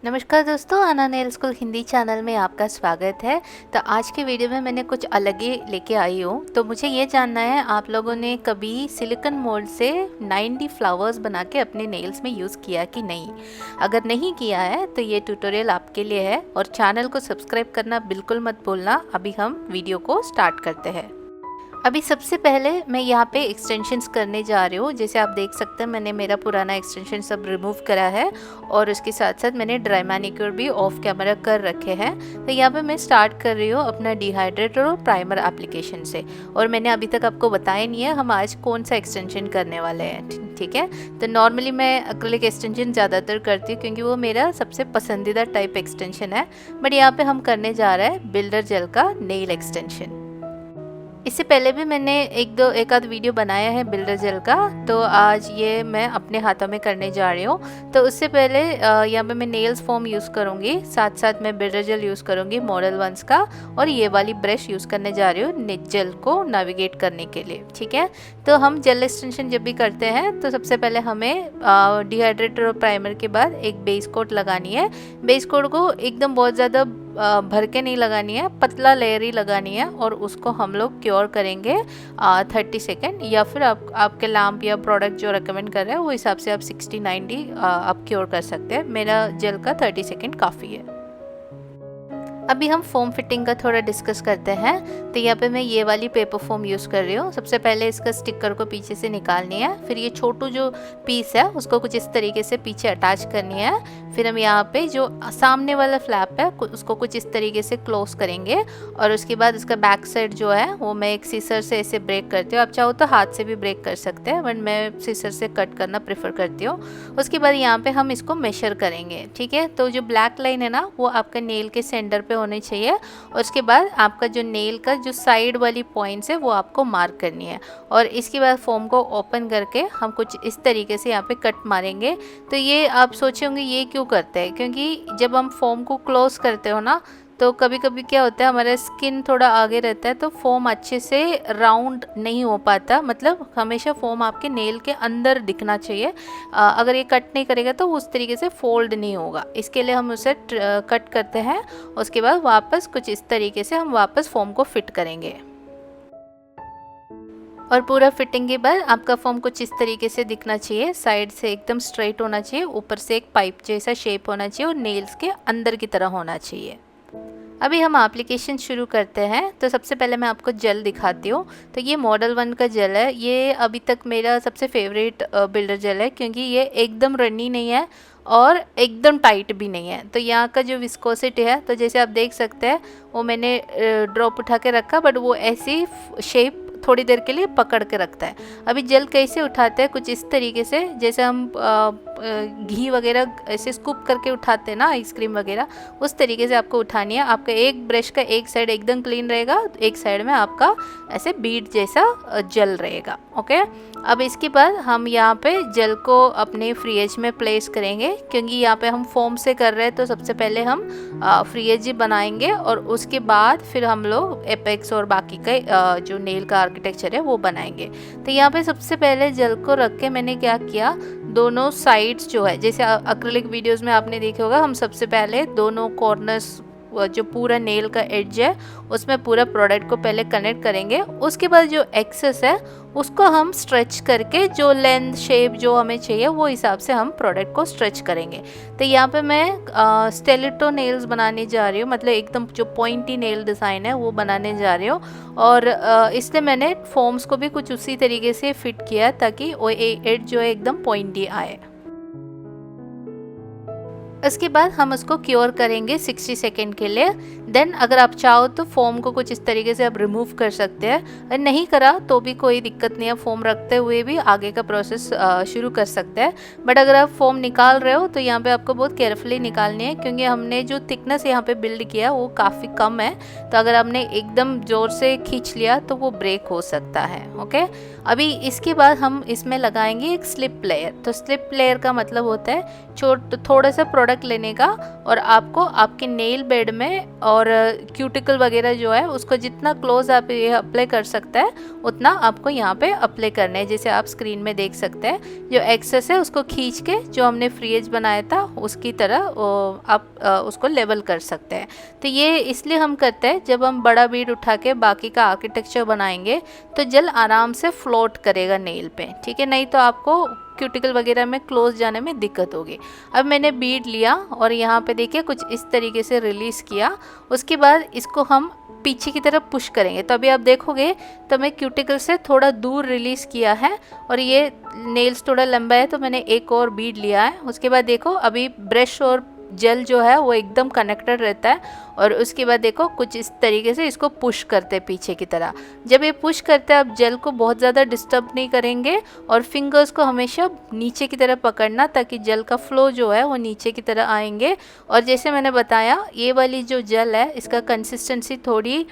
नमस्कार दोस्तों, आना नेल स्कूल हिंदी चैनल में आपका स्वागत है। तो आज के वीडियो में मैंने कुछ अलग ही लेके आई हूँ। तो मुझे ये जानना है, आप लोगों ने कभी सिलिकॉन मोल्ड से 9D फ्लावर्स बना के अपने नेल्स में यूज़ किया कि नहीं? अगर नहीं किया है तो ये ट्यूटोरियल आपके लिए है और चैनल को सब्सक्राइब करना बिल्कुल मत भूलना। अभी हम वीडियो को स्टार्ट करते हैं। अभी सबसे पहले मैं यहाँ पे एक्सटेंशंस करने जा रही हूँ। जैसे आप देख सकते हैं, मैंने मेरा पुराना एक्सटेंशन सब रिमूव करा है और उसके साथ साथ मैंने ड्राई मैनिक्योर भी ऑफ कैमरा कर रखे हैं। तो यहाँ पे मैं स्टार्ट कर रही हूँ अपना डिहाइड्रेटर और प्राइमर एप्लीकेशन से। और मैंने अभी तक आपको बताया नहीं है हम आज कौन सा एक्सटेंशन करने वाले हैं, ठीक है? तो नॉर्मली मैं एक्रिलिक एक्सटेंशन ज़्यादातर करती हूँ क्योंकि वो मेरा सबसे पसंदीदा टाइप एक्सटेंशन है। बट यहाँ पे हम करने जा रहे हैं बिल्डर जेल का नेल एक्सटेंशन। इससे पहले भी मैंने एक आध वीडियो बनाया है बिल्डर जेल का, तो आज ये मैं अपने हाथों में करने जा रही हूँ। तो उससे पहले यहाँ पे मैं नेल्स फोम यूज़ करूँगी, साथ साथ मैं बिल्डर जेल यूज़ करूँगी मॉडल वंस का, और ये वाली ब्रश यूज़ करने जा रही हूँ जेल को नेविगेट करने के लिए, ठीक है? तो हम जेल एक्सटेंशन जब भी करते हैं तो सबसे पहले हमें डिहाइड्रेटर और प्राइमर के बाद एक बेस कोट लगानी है। बेस कोट को एकदम बहुत ज़्यादा भर के नहीं लगानी है, पतला लेयर ही लगानी है और उसको हम लोग क्योर करेंगे 30 सेकेंड, या फिर आपके लैम्प या प्रोडक्ट जो रेकमेंड कर रहे हैं वो हिसाब से आप 60-90 आप क्योर कर सकते हैं। मेरा जेल का 30 सेकेंड काफ़ी है। अभी हम फोम फिटिंग का थोड़ा डिस्कस करते हैं। तो यहाँ पे मैं ये वाली पेपर फोम यूज़ कर रही हूँ। सबसे पहले इसका स्टिकर को पीछे से निकालनी है, फिर ये छोटू जो पीस है उसको कुछ इस तरीके से पीछे अटैच करनी है। फिर हम यहाँ पे जो सामने वाला फ्लैप है उसको कुछ इस तरीके से क्लोज करेंगे, और उसके बाद इसका बैक साइड जो है वो मैं एक सीसर से ऐसे ब्रेक करती हूँ। आप चाहो तो हाथ से भी ब्रेक कर सकते हैं, बट मैं सीसर से कट करना प्रेफर करती हूँ। उसके बाद यहाँ पे हम इसको मेजर करेंगे, ठीक है? तो जो ब्लैक लाइन है ना वो आपका नेल के सेंटर पे होनी चाहिए, और उसके बाद आपका जो नेल का जो साइड वाली पॉइंट्स है वो आपको मार्क करनी है। और इसके बाद फोम को ओपन करके हम कुछ इस तरीके से यहाँ पे कट मारेंगे। तो ये आप सोचेंगे ये क्यों करते हैं, क्योंकि जब हम फोम को क्लोज करते हो ना तो कभी कभी क्या होता है, हमारा स्किन थोड़ा आगे रहता है तो फोम अच्छे से राउंड नहीं हो पाता। मतलब हमेशा फोम आपके नेल के अंदर दिखना चाहिए। अगर ये कट नहीं करेगा तो उस तरीके से फोल्ड नहीं होगा। इसके लिए हम उसे कट करते हैं। उसके बाद वापस कुछ इस तरीके से हम वापस फोम को फिट करेंगे, और पूरा फिटिंग के बाद आपका फोम कुछ इस तरीके से दिखना चाहिए। साइड से एकदम स्ट्रेट होना चाहिए, ऊपर से एक पाइप जैसा शेप होना चाहिए और नेल्स के अंदर की तरह होना चाहिए। अभी हम एप्लीकेशन शुरू करते हैं। तो सबसे पहले मैं आपको जेल दिखाती हूँ। तो ये मॉडल 1 का जेल है। ये अभी तक मेरा सबसे फेवरेट बिल्डर जेल है, क्योंकि ये एकदम रनी नहीं है और एकदम टाइट भी नहीं है। तो यहाँ का जो विस्कोसिटी है, तो जैसे आप देख सकते हैं वो मैंने ड्रॉप उठा के रखा, बट वो ऐसी शेप थोड़ी देर के लिए पकड़ के रखता है। अभी जेल कैसे उठाते हैं, कुछ इस तरीके से, जैसे हम घी वगैरह ऐसे स्कूप करके उठाते हैं ना, आइसक्रीम वगैरह, उस तरीके से आपको उठानी है। आपका एक ब्रश का एक साइड एकदम क्लीन रहेगा, एक साइड में आपका ऐसे बीड जैसा जल रहेगा। ओके, अब इसके बाद हम यहाँ पे जेल को अपने फ्री एज में प्लेस करेंगे, क्योंकि यहाँ पे हम फोम से कर रहे हैं। तो सबसे पहले हम फ्री एज बनाएंगे और उसके बाद फिर हम लोग एपेक्स और बाकी का जो नेल का आर्किटेक्चर है वो बनाएंगे। तो यहाँ पे सबसे पहले जेल को रख के मैंने क्या किया, दोनों साइड्स जो है, जैसे एक्रिलिक वीडियोस में आपने देखे होगा, हम सबसे पहले दोनों कॉर्नर्स जो पूरा नेल का एड्ज है उसमें पूरा प्रोडक्ट को पहले कनेक्ट करेंगे। उसके बाद जो एक्सेस है उसको हम स्ट्रेच करके जो लेंथ शेप जो हमें चाहिए वो हिसाब से हम प्रोडक्ट को स्ट्रेच करेंगे। तो यहाँ पे मैं स्टेलेटो नेल्स बनाने जा रही हूँ, मतलब एकदम जो पॉइंटी नेल डिज़ाइन है वो बनाने जा रही हूँ। और इसलिए मैंने फोम्स को भी कुछ उसी तरीके से फिट किया ताकि वो एड्ज जो है एकदम पॉइंटी आए। उसके बाद हम उसको क्योर करेंगे 60 सेकेंड के लिए। देन अगर आप चाहो तो फोम को कुछ इस तरीके से आप रिमूव कर सकते हैं, अगर नहीं करा तो भी कोई दिक्कत नहीं है, फोम रखते हुए भी आगे का प्रोसेस शुरू कर सकते हैं। बट अगर आप फोम निकाल रहे हो तो यहाँ पे आपको बहुत केयरफुली निकालनी है, क्योंकि हमने जो थिकनेस यहाँ पे बिल्ड किया वो काफ़ी कम है। तो अगर हमने एकदम ज़ोर से खींच लिया तो वो ब्रेक हो सकता है। ओके, अभी इसके बाद हम इसमें लगाएंगे एक स्लिप लेयर। तो स्लिप लेयर का मतलब होता है थोड़ा सा प्रोडक्ट लेने का और आपको आपके नेल बेड में और और क्यूटिकल वगैरह जो है उसको जितना क्लोज आप ये अप्लाई कर सकते हैं उतना आपको यहाँ पे अप्लाई करना है। जैसे आप स्क्रीन में देख सकते हैं जो एक्सेस है उसको खींच के जो हमने फ्री एज बनाया था उसकी तरह आप उसको लेवल कर सकते हैं। तो ये इसलिए हम करते हैं, जब हम बड़ा बीड उठा के बाकी का आर्किटेक्चर बनाएंगे तो जेल आराम से फ्लोट करेगा नेल पे, ठीक है, नहीं तो आपको क्यूटिकल वगैरह में क्लोज जाने में दिक्कत होगी। अब मैंने बीड लिया और यहाँ पे देखिए कुछ इस तरीके से रिलीज़ किया। उसके बाद इसको हम पीछे की तरफ पुश करेंगे, तो अभी आप देखोगे तो मैं क्यूटिकल से थोड़ा दूर रिलीज़ किया है और ये नेल्स थोड़ा लंबा है तो मैंने एक और बीड लिया है। उसके बाद देखो अभी ब्रश और जेल जो है वो एकदम कनेक्टेड रहता है और उसके बाद देखो कुछ इस तरीके से इसको पुश करते हैं पीछे की तरह। जब ये पुश करते हैं आप जेल को बहुत ज़्यादा डिस्टर्ब नहीं करेंगे और फिंगर्स को हमेशा नीचे की तरह पकड़ना ताकि जेल का फ्लो जो है वो नीचे की तरह आएंगे। और जैसे मैंने बताया ये वाली जो जेल है इसका कंसिस्टेंसी थोड़ी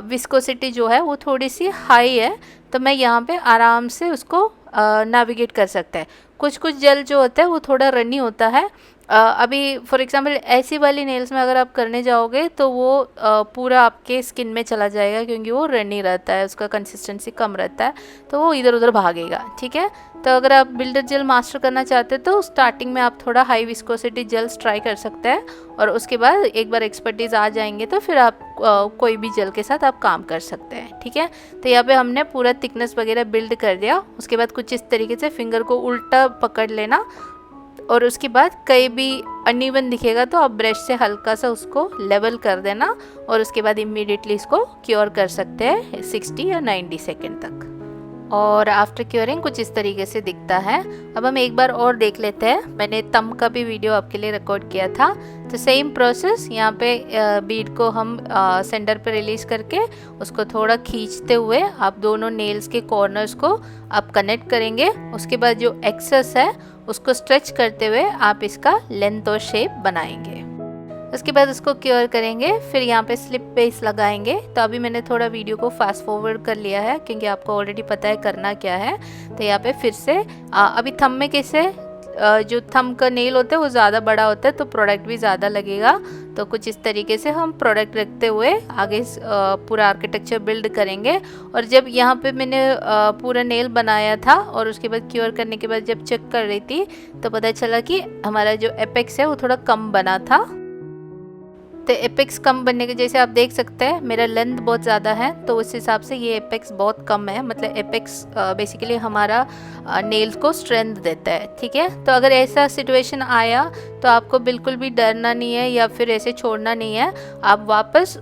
विस्कोसिटी जो है वो थोड़ी सी हाई है, तो मैं यहाँ पे आराम से उसको नेविगेट कर सकते हैं। कुछ कुछ जेल जो होता है वो थोड़ा रनी होता है। अभी फॉर एग्जांपल ऐसी वाली नेल्स में अगर आप करने जाओगे तो वो पूरा आपके स्किन में चला जाएगा क्योंकि वो रनी रहता है, उसका कंसिस्टेंसी कम रहता है तो वो इधर उधर भागेगा, ठीक है। तो अगर आप बिल्डर जेल मास्टर करना चाहते हैं तो स्टार्टिंग में आप थोड़ा हाई विस्कोसिटी जेल्स ट्राई कर सकते हैं और उसके बाद एक बार एक्सपर्टीज आ जाएंगे तो फिर आप कोई भी जेल के साथ आप काम कर सकते हैं, ठीक है। तो यहाँ पे हमने पूरा थिकनेस वगैरह बिल्ड कर दिया। उसके बाद कुछ इस तरीके से फिंगर को उल्टा पकड़ लेना और उसके बाद कहीं भी अनइवन दिखेगा तो आप ब्रश से हल्का सा उसको लेवल कर देना और उसके बाद इमीडिएटली इसको क्योर कर सकते हैं 60 या 90 सेकेंड तक। और आफ्टर क्योरिंग कुछ इस तरीके से दिखता है। अब हम एक बार और देख लेते हैं, मैंने थंब का भी वीडियो आपके लिए रिकॉर्ड किया था। तो सेम प्रोसेस यहाँ पे बीड को हम सेंटर पे रिलीज़ करके उसको थोड़ा खींचते हुए आप दोनों नेल्स के कॉर्नर्स को आप कनेक्ट करेंगे। उसके बाद जो एक्सेस है उसको स्ट्रेच करते हुए आप इसका लेंथ और शेप बनाएंगे। उसके बाद उसको क्योर करेंगे, फिर यहाँ पे स्लिप बेस लगाएंगे। तो अभी मैंने थोड़ा वीडियो को फास्ट फॉरवर्ड कर लिया है क्योंकि आपको ऑलरेडी पता है करना क्या है। तो यहाँ पे फिर से अभी थंब में कैसे जो थंब का नेल होता है वो ज़्यादा बड़ा होता है तो प्रोडक्ट भी ज़्यादा लगेगा। तो कुछ इस तरीके से हम प्रोडक्ट रखते हुए आगे पूरा आर्किटेक्चर बिल्ड करेंगे। और जब यहाँ पे मैंने पूरा नेल बनाया था और उसके बाद क्योर करने के बाद जब चेक कर रही थी तो पता चला कि हमारा जो एपेक्स है वो थोड़ा कम बना था। तो एपेक्स कम बनने के जैसे आप देख सकते हैं मेरा लेंथ बहुत ज़्यादा है तो उस हिसाब से ये एपेक्स बहुत कम है। मतलब एपेक्स बेसिकली हमारा नेल्स को स्ट्रेंथ देता है, ठीक है। तो अगर ऐसा सिचुएशन आया तो आपको बिल्कुल भी डरना नहीं है या फिर ऐसे छोड़ना नहीं है, आप वापस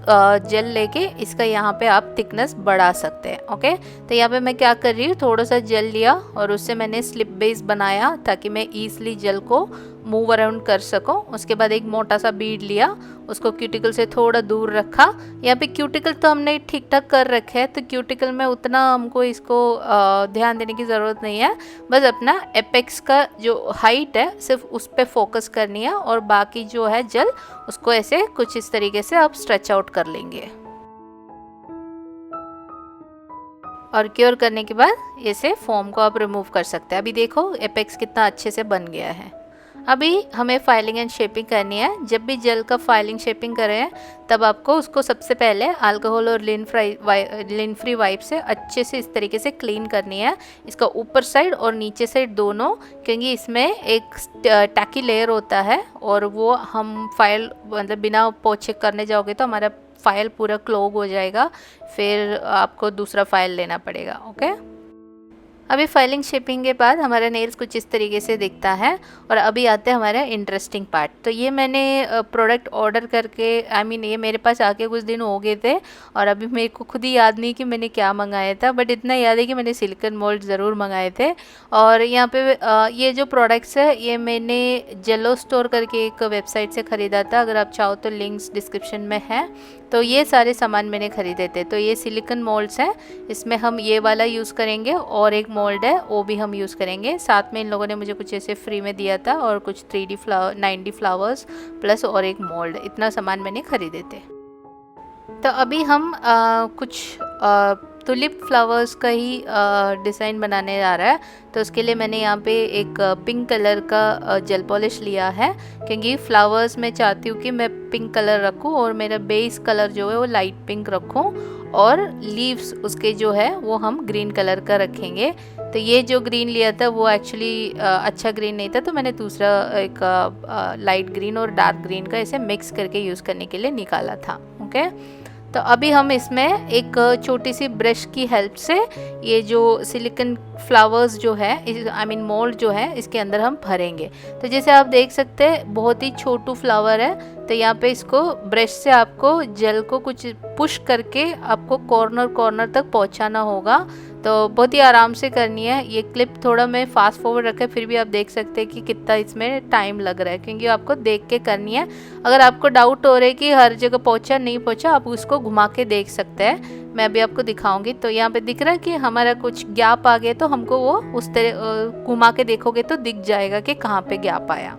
जेल लेके इसका यहाँ पे आप थिकनेस बढ़ा सकते हैं, ओके। तो यहाँ पे मैं क्या कर रही हूँ, थोड़ा सा जेल लिया और उससे मैंने स्लिप बेस बनाया ताकि मैं ईजिली जेल को मूव अराउंड कर सकूं। उसके बाद एक मोटा सा बीड लिया, उसको क्यूटिकल से थोड़ा दूर रखा। यहाँ पे क्यूटिकल तो हमने ठीक ठाक कर रखे है तो क्यूटिकल में उतना हमको इसको ध्यान देने की ज़रूरत नहीं है। बस अपना एपेक्स का जो हाइट है सिर्फ उस पर फोकस करनी है और बाकी जो है जेल उसको ऐसे कुछ इस तरीके से आप स्ट्रेच आउट कर लेंगे। और क्योर करने के बाद ऐसे फोम को आप रिमूव कर सकते हैं। अभी देखो एपेक्स कितना अच्छे से बन गया है। अभी हमें फाइलिंग एंड शेपिंग करनी है। जब भी जेल का फाइलिंग शेपिंग करें तब आपको उसको सबसे पहले अल्कोहल और लिन फ्री वाइप से अच्छे से इस तरीके से क्लीन करनी है, इसका ऊपर साइड और नीचे साइड दोनों, क्योंकि इसमें एक टैकी लेयर होता है और वो हम फाइल मतलब बिना पोछे करने जाओगे तो हमारा फाइल पूरा क्लोग हो जाएगा, फिर आपको दूसरा फाइल लेना पड़ेगा, ओके। अभी फाइलिंग शेपिंग के बाद हमारा नेल्स कुछ इस तरीके से दिखता है। और अभी आते हैं हमारा इंटरेस्टिंग पार्ट। तो ये मैंने प्रोडक्ट ऑर्डर करके ये मेरे पास आके कुछ दिन हो गए थे और अभी मेरे को खुद ही याद नहीं कि मैंने क्या मंगाया था, बट इतना याद है कि मैंने सिलिकॉन मोल्ड ज़रूर मंगाए थे। और यहाँ पे ये जो प्रोडक्ट्स है ये मैंने जेलो स्टोर करके एक वेबसाइट से ख़रीदा था, अगर आप चाहो तो लिंक्स डिस्क्रिप्शन में है। तो ये सारे सामान मैंने ख़रीदे थे। तो ये सिलिकॉन मोल्ड्स हैं, इसमें हम ये वाला यूज़ करेंगे और एक मोल्ड है वो भी हम यूज़ करेंगे। साथ में इन लोगों ने मुझे कुछ ऐसे फ्री में दिया था और कुछ 3D flower 9D flowers plus और एक मोल्ड, इतना सामान मैंने ख़रीदे थे। तो अभी हम कुछ टुलिप फ्लावर्स का ही डिज़ाइन बनाने जा रहा है, तो उसके लिए मैंने यहाँ पे एक पिंक कलर का जेल पॉलिश लिया है, क्योंकि फ्लावर्स मैं चाहती हूँ कि मैं पिंक कलर रखूँ और मेरा बेस कलर जो है वो लाइट पिंक रखूँ, और लीव्स उसके जो है वो हम ग्रीन कलर का रखेंगे। तो ये जो ग्रीन लिया था वो एक्चुअली अच्छा ग्रीन नहीं था, तो मैंने दूसरा एक लाइट ग्रीन और डार्क ग्रीन का ऐसे मिक्स करके यूज़ करने के लिए निकाला था। ओके, तो अभी हम इसमें एक छोटी सी ब्रश की हेल्प से ये जो सिलिकॉन फ्लावर्स जो है, आई मीन मोल्ड जो है, इसके अंदर हम भरेंगे। तो जैसे आप देख सकते हैं बहुत ही छोटू फ्लावर है, तो यहाँ पे इसको ब्रश से आपको जेल को कुछ पुश करके आपको कॉर्नर कॉर्नर तक पहुँचाना होगा। तो बहुत ही आराम से करनी है। ये क्लिप थोड़ा मैं फास्ट फॉरवर्ड रखा है, फिर भी आप देख सकते हैं कि कितना इसमें टाइम लग रहा है, क्योंकि आपको देख के करनी है। अगर आपको डाउट हो रहा है कि हर जगह पहुंचा नहीं पहुंचा, आप उसको घुमा के देख सकते हैं। मैं अभी आपको दिखाऊंगी। तो यहाँ पे दिख रहा है कि हमारा कुछ गैप आ गया, तो हमको वो उस तरह घुमा के देखोगे तो दिख जाएगा कि कहाँ पे गैप आया।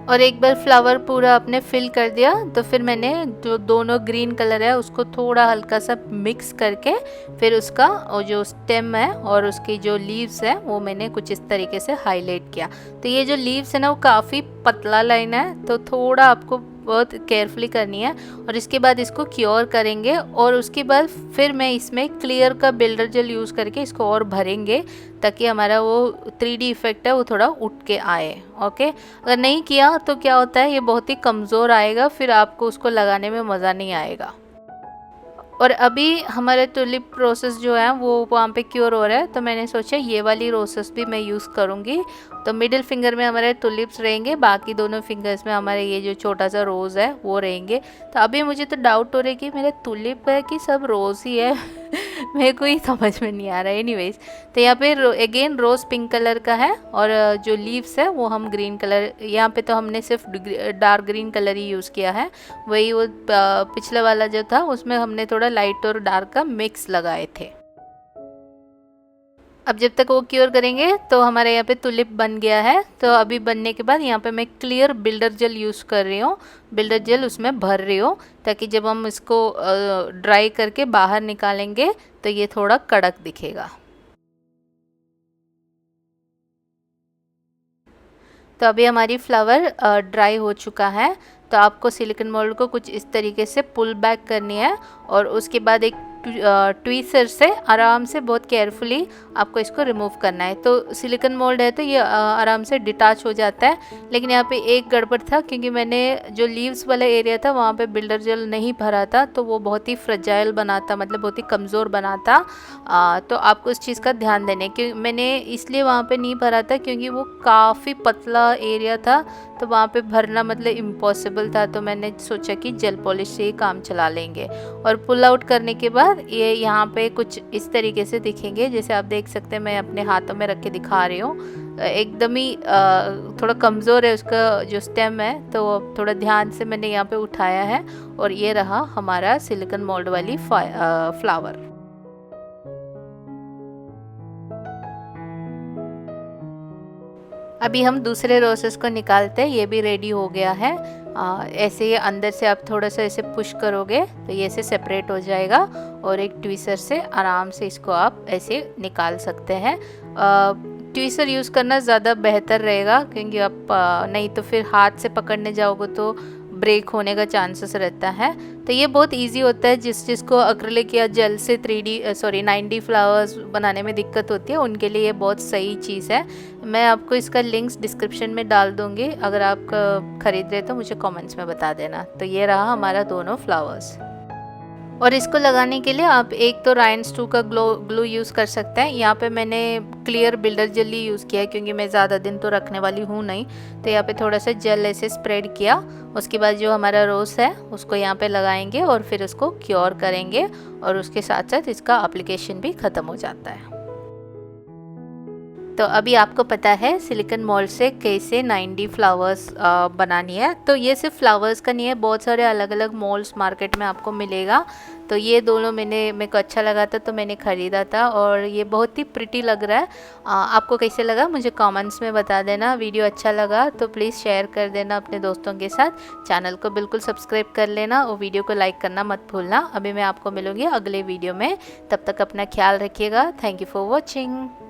और एक बार फ्लावर पूरा आपने फिल कर दिया, तो फिर मैंने जो दोनों ग्रीन कलर है उसको थोड़ा हल्का सा मिक्स करके फिर उसका जो स्टेम है और उसकी जो लीव्स है वो मैंने कुछ इस तरीके से हाईलाइट किया। तो ये जो लीव्स है ना वो काफ़ी पतला लाइन है, तो थोड़ा आपको बहुत केयरफुली करनी है। और इसके बाद इसको क्योर करेंगे, और उसके बाद फिर मैं इसमें क्लियर का बिल्डर जेल यूज़ करके इसको और भरेंगे, ताकि हमारा वो 3D इफेक्ट है वो थोड़ा उठ के आए। ओके, अगर नहीं किया तो क्या होता है, ये बहुत ही कमज़ोर आएगा, फिर आपको उसको लगाने में मज़ा नहीं आएगा। और अभी हमारे टुलिप रोसेस जो है वो वहाँ पे क्योर हो रहा है, तो मैंने सोचा ये वाली रोसेस भी मैं यूज़ करूँगी। तो मिडिल फिंगर में हमारे टुलिप्स रहेंगे, बाकी दोनों फिंगर्स में हमारे ये जो छोटा सा रोज़ है वो रहेंगे। तो अभी मुझे तो डाउट हो रहा है कि मेरे टुलिप है कि सब रोज़ ही है मेरे को ही समझ में नहीं आ रहा है। एनीवेज, तो यहाँ पे अगेन रोज़ पिंक कलर का है, और जो लीव्स है वो हम ग्रीन कलर, यहाँ पे तो हमने सिर्फ डार्क ग्रीन कलर ही यूज़ किया है। वही वो पिछले वाला जो था उसमें हमने थोड़ा लाइट और डार्क का मिक्स लगाए थे। अब जब तक वो क्योर करेंगे तो हमारे यहाँ पे टुलिप बन गया है। तो अभी बनने के बाद यहाँ पे मैं क्लियर बिल्डर जेल यूज़ कर रही हूँ, बिल्डर जेल उसमें भर रही हूँ, ताकि जब हम इसको ड्राई करके बाहर निकालेंगे तो ये थोड़ा कड़क दिखेगा। तो अभी हमारी फ्लावर ड्राई हो चुका है। तो आपको सिलिकॉन मोल्ड को कुछ इस तरीके से पुल बैक करनी है, और उसके बाद एक ट्वीसर से आराम से बहुत केयरफुली आपको इसको रिमूव करना है। तो सिलिकॉन मोल्ड है तो ये आराम से डिटैच हो जाता है, लेकिन यहाँ पे एक गड़बड़ था, क्योंकि मैंने जो लीव्स वाला एरिया था वहाँ पे बिल्डर जेल नहीं भरा था, तो वो बहुत ही फ्रेजाइल बना था, मतलब बहुत ही कमज़ोर बना था। तो आपको इस चीज़ का ध्यान देने कि मैंने इसलिए वहाँ पे नहीं भरा था, क्योंकि वो काफ़ी पतला एरिया था, तो वहाँ पे भरना मतलब इम्पॉसिबल था। तो मैंने सोचा कि जेल पॉलिश से ही काम चला लेंगे। और पुल आउट करने के बाद ये यहाँ पे कुछ इस तरीके से दिखेंगे, जैसे आप देख सकते हैं, मैं अपने हाथों में रख के दिखा रही हूँ। एकदम ही थोड़ा कमज़ोर है उसका जो स्टेम है, तो थोड़ा ध्यान से मैंने यहाँ पे उठाया है, और ये रहा हमारा सिलिकॉन मोल्ड वाली फ्लावर। अभी हम दूसरे रोसेस को निकालते हैं, ये भी रेडी हो गया है। ऐसे ही अंदर से आप थोड़ा सा ऐसे पुश करोगे तो ये ऐसे सेपरेट हो जाएगा, और एक ट्विस्टर से आराम से इसको आप ऐसे निकाल सकते हैं। ट्विस्टर यूज़ करना ज़्यादा बेहतर रहेगा, क्योंकि आप नहीं तो फिर हाथ से पकड़ने जाओगे तो ब्रेक होने का चांसेस रहता है। तो ये बहुत इजी होता है, जिसको एक्रिलिक या जेल से 9D फ्लावर्स बनाने में दिक्कत होती है, उनके लिए ये बहुत सही चीज़ है। मैं आपको इसका लिंक्स डिस्क्रिप्शन में डाल दूँगी, अगर आप ख़रीद रहे तो मुझे कमेंट्स में बता देना। तो ये रहा हमारा दोनों फ्लावर्स। और इसको लगाने के लिए आप एक तो राइन्स 2 का ग्लू यूज़ कर सकते हैं। यहाँ पे मैंने क्लियर बिल्डर जेल ही यूज़ किया है, क्योंकि मैं ज़्यादा दिन तो रखने वाली हूँ नहीं। तो यहाँ पे थोड़ा सा जेल ऐसे स्प्रेड किया, उसके बाद जो हमारा रोज़ है उसको यहाँ पे लगाएंगे और फिर उसको क्योर करेंगे, और उसके साथ साथ इसका एप्लीकेशन भी ख़त्म हो जाता है। तो अभी आपको पता है सिलिकॉन मोल्ड से कैसे 9D फ्लावर्स बनानी है। तो ये सिर्फ फ्लावर्स का नहीं है, बहुत सारे अलग अलग मोल्ड्स मार्केट में आपको मिलेगा। तो ये दोनों मेरे को अच्छा लगा था तो मैंने ख़रीदा था और ये बहुत ही प्रिटी लग रहा है। आपको कैसे लगा मुझे कमेंट्स में बता देना। वीडियो अच्छा लगा तो प्लीज़ शेयर कर देना अपने दोस्तों के साथ। चैनल को बिल्कुल सब्सक्राइब कर लेना और वीडियो को लाइक करना मत भूलना। अभी मैं आपको मिलूँगी अगले वीडियो में, तब तक अपना ख्याल रखिएगा। Thank you for watching.